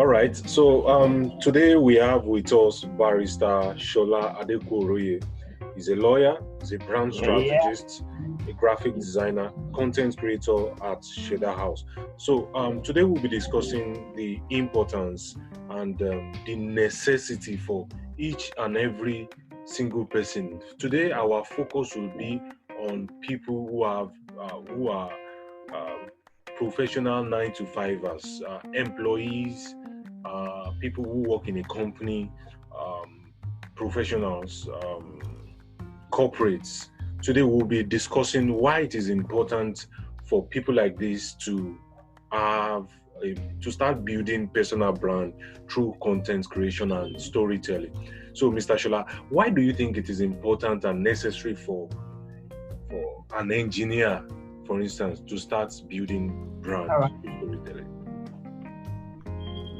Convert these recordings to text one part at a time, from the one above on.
All right. So today we have with us Barrister Sola Adekuoroye. He's a lawyer, he's a brand strategist, a graphic designer, content creator at Sheda House. So today we'll be discussing the importance and the necessity for each and every single person. Today our focus will be on people who are professional 9-to-5ers, employees, people who work in a company, professionals, corporates. Today we'll be discussing why it is important for people like this to start building personal brand through content creation and storytelling. So, Mr. Shola, why do you think it is important and necessary for an engineer, for instance, to start building brand storytelling?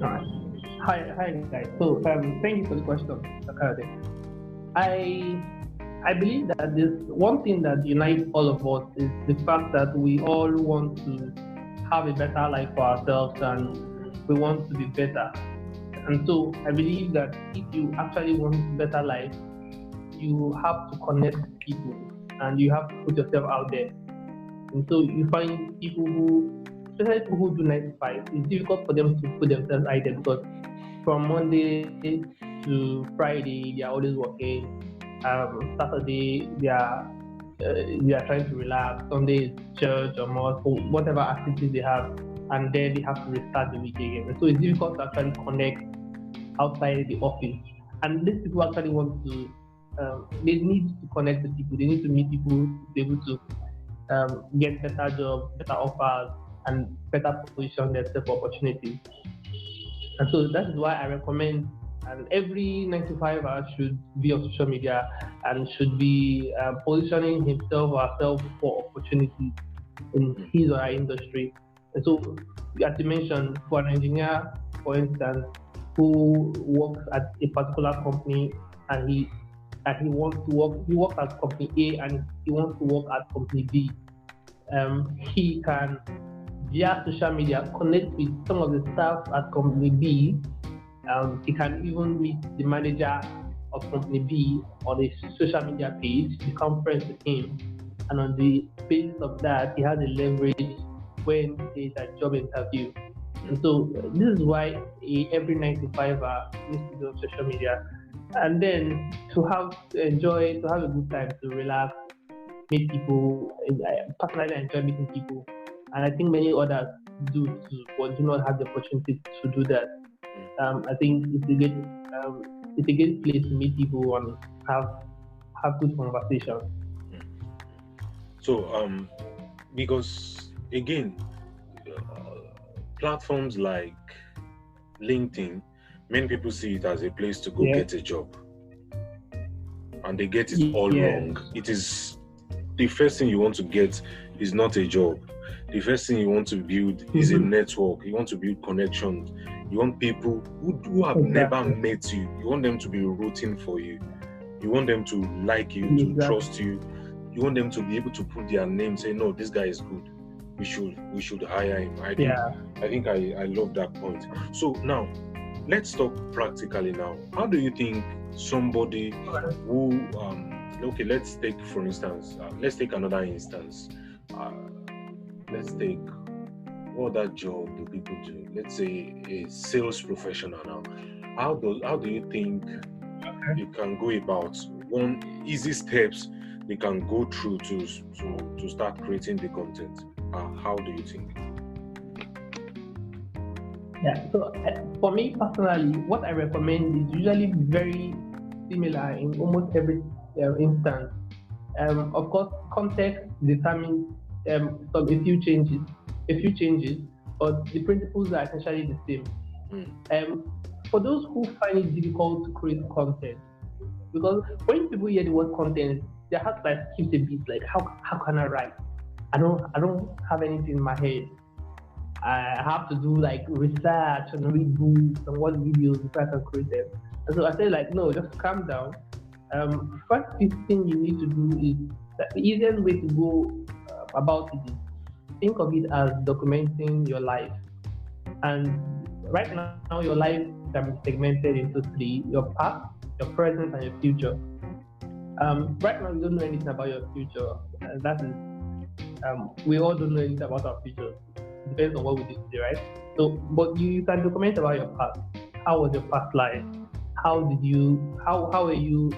All right. Hi guys. So thank you for the question, Mr. Kayode. I believe that this one thing that unites all of us is the fact that we all want to have a better life for ourselves and we want to be better. And so I believe that if you actually want a better life, you have to connect with people and you have to put yourself out there. And so you find people especially people who do 9-to-5, it's difficult for them to put themselves out there because from Monday to Friday, they are always working. Saturday, they are trying to relax. Sunday is church or mosque or whatever activities they have, and then they have to restart the week again. And so it's difficult to actually connect outside the office. And these people actually want to, they need to connect with people. They need to meet people to be able to get better jobs, better offers, and better position themselves for opportunities. And so that is why I recommend every 9-to-5er should be on social media and should be positioning himself or herself for opportunities in his or her industry. And so, as you mentioned, for an engineer, for instance, who works at a particular company and he works at company A and he wants to work at company B, he can via social media connect with some of the staff at company B. He can even meet the manager of company B on a social media page, become friends with him, and on the basis of that, he has a leverage when there is a job interview. And so this is why every 9-to-5er needs to be on social media, and then to have a good time, to relax, meet people. Personally, I enjoy meeting people, and I think many others do too, but do not have the opportunity to do that. I think it's a good place to meet people and have good conversations. So, because again, platforms like LinkedIn, many people see it as a place to go get a job, and they get it all wrong. It is the first thing you want to get is not a job. The first thing you want to build is a network. You want to build connections. You want people who have never met you. You want them to be rooting for you. You want them to like you, to trust you. You want them to be able to put their name, say, no, this guy is good. We should hire him. I think I love that point. So now, let's talk practically now. How do you think somebody who, let's take another instance. Let's take, what other job do people do? Let's say a sales professional now. How do you think you can go about one easy steps they can go through to start creating the content? How do you think? Yeah, so for me personally, what I recommend is usually very similar in almost every instance. Of course, context determines a few changes, but the principles are essentially the same. For those who find it difficult to create content, because when people hear the word content, their heart skips a beat. Like, how can I write? I don't have anything in my head. I have to do research and read books and watch videos before I can create them. And so I say no, just calm down. First thing you need to do is the easiest way to go about it is think of it as documenting your life. And right now your life can be segmented into three: your past, your present, and your future. Right now, you don't know anything about your future. That is, we all don't know anything about our future. It depends on what we do today, right? So, but you can document about your past. How was your past life? How were you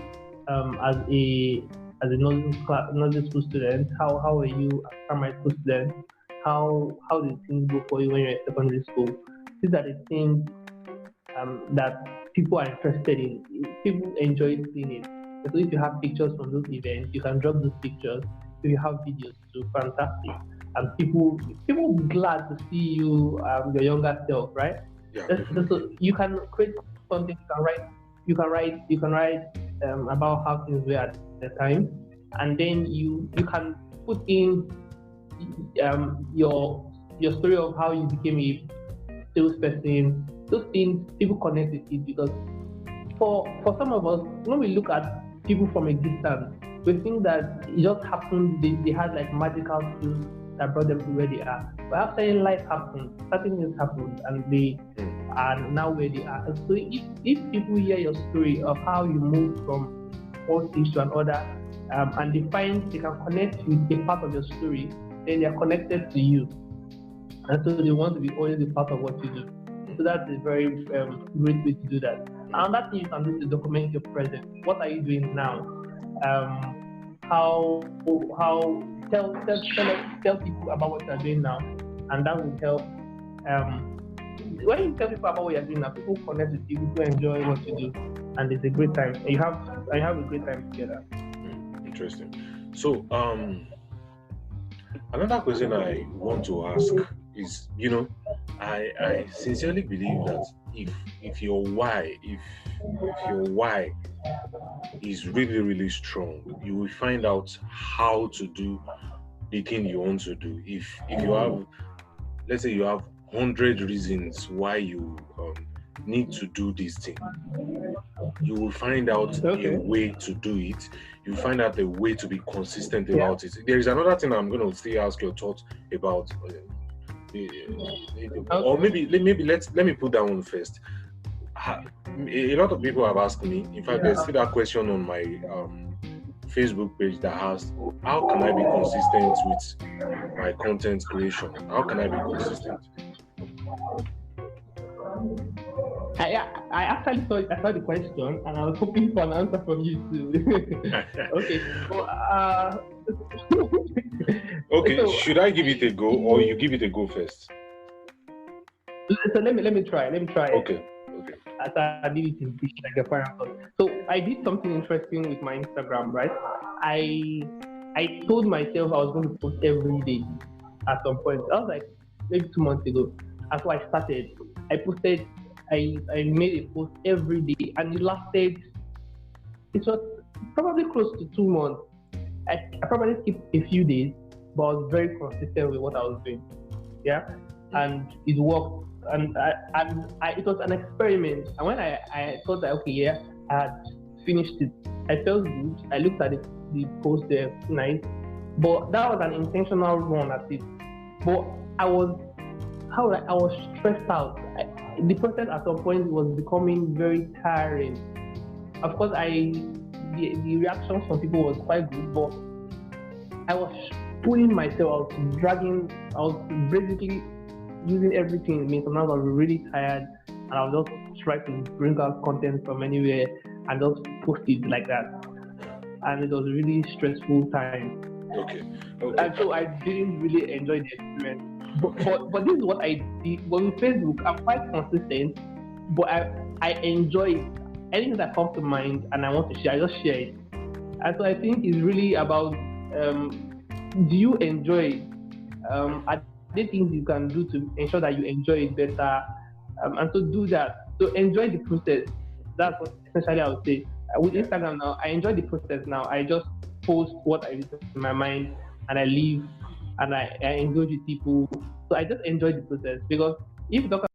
as a nursery school student? How were you as a primary school student? How did things go for you when you were in secondary school? These are the things that people are interested in. People enjoy seeing it. So if you have pictures from those events, you can drop those pictures. If you have videos too, fantastic. And people will be glad to see you, your younger self, right? Yeah. So you can create something. You can write about how things were at the time, and then you can put in your story of how you became a salesperson. Those things people connect with it because for some of us, when we look at people from a distance, we think that it just happened. They had like magical skills that brought them to where they are. But after life happened, certain things happened, and they are now where they are. And so if people hear your story of how you moved from one stage to another, and they find they can connect with a part of your story, then they are connected to you, and so they want to be always a part of what you do. So that's a very great way to do that. Another thing you can do is document your present. What are you doing now? How tell people about what you're doing now, and that will help. When you tell people about what you're doing now, people connect with you, people enjoy what you do, and it's a great time. And you have a great time together. Interesting. So another question I want to ask is, I sincerely believe that if your why is really, really strong, you will find out how to do the thing you want to do. If you have, let's say you have 100 reasons why you need to do this thing, you will find out a way to do it. You find out a way to be consistent about it. There is another thing I'm going to still ask your thoughts about. Or maybe let me put that one first. A lot of people have asked me. In fact, there's still that question on my Facebook page that asks, how can I be consistent with my content creation? How can I be consistent? I actually saw the question, and I was hoping for an answer from you too. Okay. Okay. So, should I give it a go, or you give it a go first? So let me try. Okay. As I did it in like a fire. So I did something interesting with my Instagram, right? I told myself I was going to post every day at some point. That was like maybe 2 months ago. That's why I started. I made a post every day, and it was probably close to 2 months. I probably skipped a few days, but I was very consistent with what I was doing. Yeah, and it worked. And it was an experiment. And when I thought that I had finished it, I felt good. I looked at the post there, nice, but that was an intentional run at it. But I was stressed out. The process at some point was becoming very tiring. Of course, the reactions from people was quite good, but I was pulling myself. I was basically using everything in me. Sometimes I was really tired, and I was just trying to bring out content from anywhere and just post it like that. And it was a really stressful time. Okay. And so I didn't really enjoy the experiment. But this is what I did. But with Facebook, I'm quite consistent, but I enjoy it. Anything that comes to mind and I want to share, I just share it. And so I think it's really about do you enjoy it? Are there things you can do to ensure that you enjoy it better? And so do that. So enjoy the process. That's what essentially I would say. With Instagram now, I enjoy the process now. I just post what I read in my mind, and I leave, and I engage with people. So I just enjoy the process, because if you talk